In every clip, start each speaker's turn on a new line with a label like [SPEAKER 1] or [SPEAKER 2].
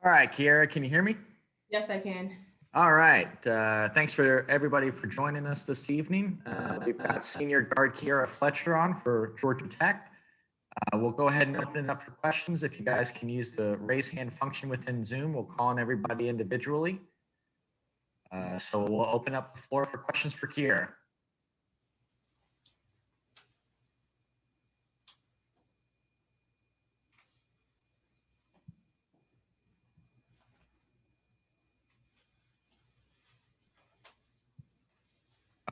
[SPEAKER 1] All right, Kierra, can you hear me?
[SPEAKER 2] Yes, I can.
[SPEAKER 1] All right. Thanks for everybody for joining us this evening. We've got senior guard Kierra Fletcher on for Georgia Tech. We'll go ahead and open it up for questions. If you guys can use the raise hand function within Zoom, we'll call on everybody individually. So we'll open up the floor for questions for Kierra.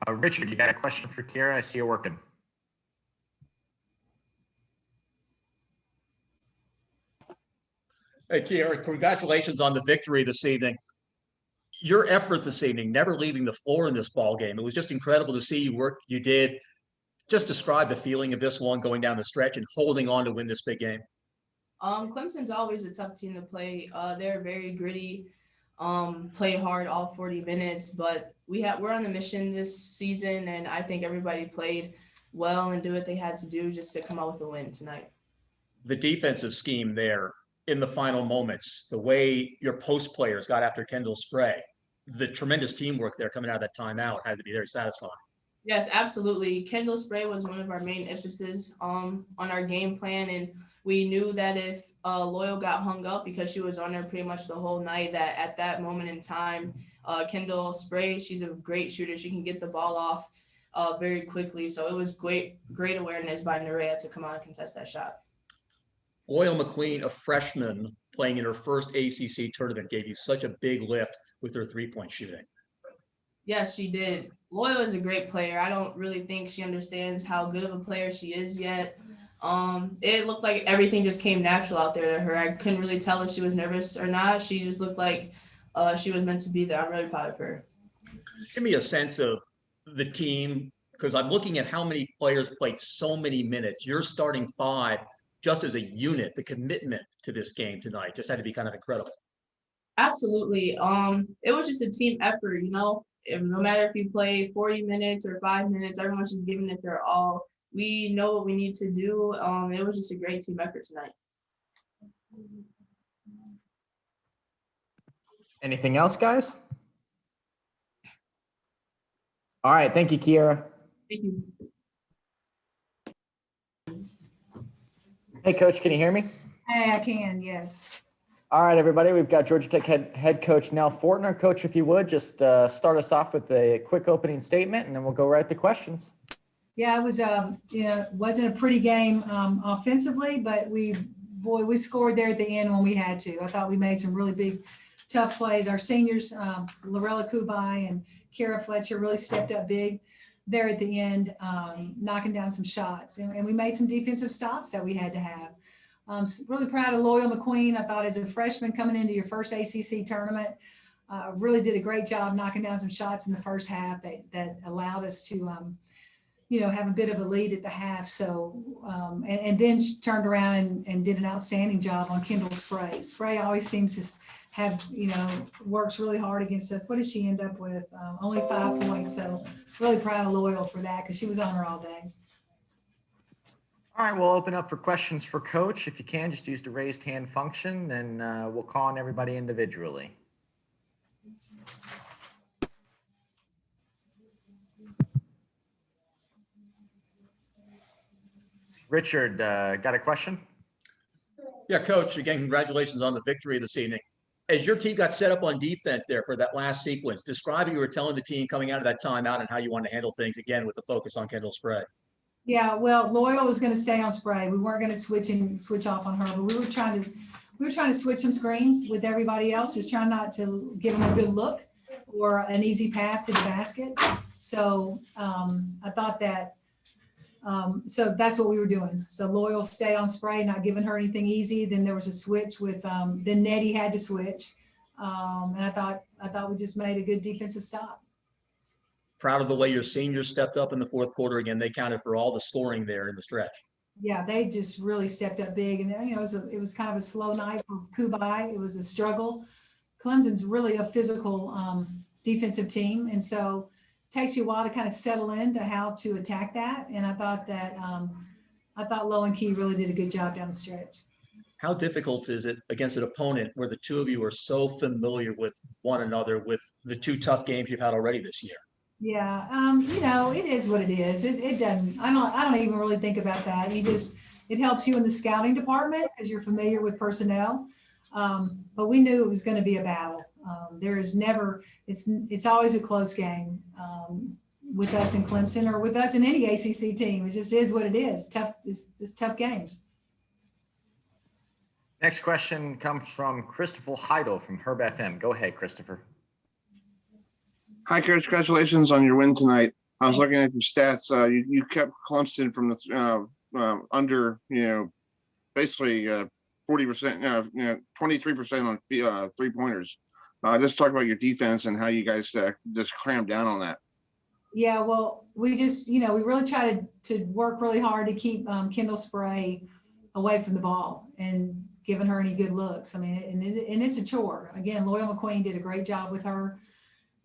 [SPEAKER 1] Richard, you got a question for Kierra? I see you working.
[SPEAKER 3] Hey, Kierra, congratulations on the victory this evening. Your effort this evening, never leaving the floor in this ball game. It was just incredible to see you work you did. Just describe the feeling of this one going down the stretch and holding on to win this big game.
[SPEAKER 2] Clemson's always a tough team to play. They're very gritty, play hard all 40 minutes, but we're on the mission this season, and I think everybody played well and did what they had to do just to come out with a win tonight.
[SPEAKER 3] The defensive scheme there in the final moments, the way your post players got after Kendall Spray, the tremendous teamwork there coming out of that timeout had to be very satisfying.
[SPEAKER 2] Yes, absolutely. Kendall Spray was one of our main emphasis on our game plan, and we knew that if Loyal got hung up because she was on there pretty much the whole night, that at that moment in time, Kendall Spray, she's a great shooter. She can get the ball off very quickly. So it was great awareness by Nerea to come out and contest that shot.
[SPEAKER 3] Loyal McQueen, a freshman playing in her first ACC tournament, gave you such a big lift with her three-point shooting.
[SPEAKER 2] Yes, she did. Loyal is a great player. I don't really think she understands how good of a player she is yet. It looked like everything just came natural out there to her. I couldn't really tell if she was nervous or not. She just looked like she was meant to be there. I'm really proud of her.
[SPEAKER 3] Give me a sense of the team, because I'm looking at how many players played so many minutes. You're starting five just as a unit. The commitment to this game tonight just had to be kind of incredible.
[SPEAKER 2] Absolutely. It was just a team effort, you know. No matter if you play 40 minutes or 5 minutes, everyone's just giving it their all. We know what we need to do. It was just a great team effort tonight.
[SPEAKER 1] Anything else, guys? All right. Thank you, Kierra.
[SPEAKER 2] Thank you.
[SPEAKER 1] Hey, Coach, can you hear me?
[SPEAKER 4] Hey, I can, yes.
[SPEAKER 1] All right, everybody. We've got Georgia Tech head coach Nell Fortner. Coach, if you would, just start us off with a quick opening statement, and then we'll go right to questions.
[SPEAKER 4] Yeah, it was wasn't a pretty game offensively, but we scored there at the end when we had to. I thought we made some really big, tough plays. Our seniors, Lorella Kubai and Kierra Fletcher, really stepped up big there at the end, knocking down some shots. And we made some defensive stops that we had to have. Really proud of Loyal McQueen. I thought as a freshman coming into your first ACC tournament, really did a great job knocking down some shots in the first half that allowed us to, have a bit of a lead at the half. So, and then she turned around and did an outstanding job on Kendall Spray. Spray always seems to have, works really hard against us. What did she end up with? Only 5 points. So really proud of Loyal for that because she was on her all day.
[SPEAKER 1] All right, we'll open up for questions for Coach. If you can, just use the raised hand function, and we'll call on everybody individually. Richard, got a question?
[SPEAKER 3] Yeah, Coach, again, congratulations on the victory this evening. As your team got set up on defense there for that last sequence, describe what you were telling the team coming out of that timeout and how you wanted to handle things, again, with the focus on Kendall Spray.
[SPEAKER 4] Yeah, well, Loyal was going to stay on Spray. We weren't going to switch off on her, but we were trying to switch some screens with everybody else, just trying not to give them a good look or an easy path to the basket. So I thought that, so that's what we were doing. So Loyal stay on Spray, not giving her anything easy. Then there was a switch with, then Nettie had to switch. And I thought we just made a good defensive stop.
[SPEAKER 3] Proud of the way your seniors stepped up in the fourth quarter. Again, they counted for all the scoring there in the stretch.
[SPEAKER 4] Yeah, they just really stepped up big. And, it was kind of a slow night for Kubai. It was a struggle. Clemson's really a physical defensive team. And so it takes you a while to kind of settle into how to attack that. And I thought Low and Key really did a good job down the stretch.
[SPEAKER 3] how difficult is it against an opponent where the two of you are so familiar with one another with the two tough games you've had already this year?
[SPEAKER 4] Yeah, it is what it is. It doesn't, I don't even really think about that. It helps you in the scouting department because you're familiar with personnel. But we knew it was going to be a battle. It's always a close game with us in Clemson or with us in any ACC team. It just is what it is. It's tough games.
[SPEAKER 1] Next question comes from Christopher Heidel from Herb FM. Go ahead, Christopher.
[SPEAKER 5] Hi, Coach. Congratulations on your win tonight. I was looking at your stats. You kept Clemson from the under, basically 40%, 23% on 3-pointers. Just talk about your defense and how you guys just crammed down on that.
[SPEAKER 4] Yeah, well, we just, we really try to work really hard to keep Kendall Spray away from the ball and giving her any good looks. I mean, and it's a chore. Again, Loyal McQueen did a great job with her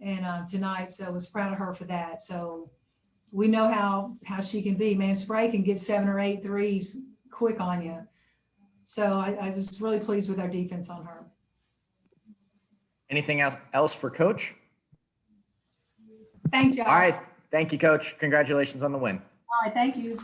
[SPEAKER 4] and tonight, so I was proud of her for that. So we know how she can be. Man, Spray can get 7 or 8 threes quick on you. So I was really pleased with our defense on her.
[SPEAKER 1] Anything else for Coach?
[SPEAKER 4] Thanks, y'all.
[SPEAKER 1] All right. Thank you, Coach. Congratulations on the win.
[SPEAKER 4] All right, thank you.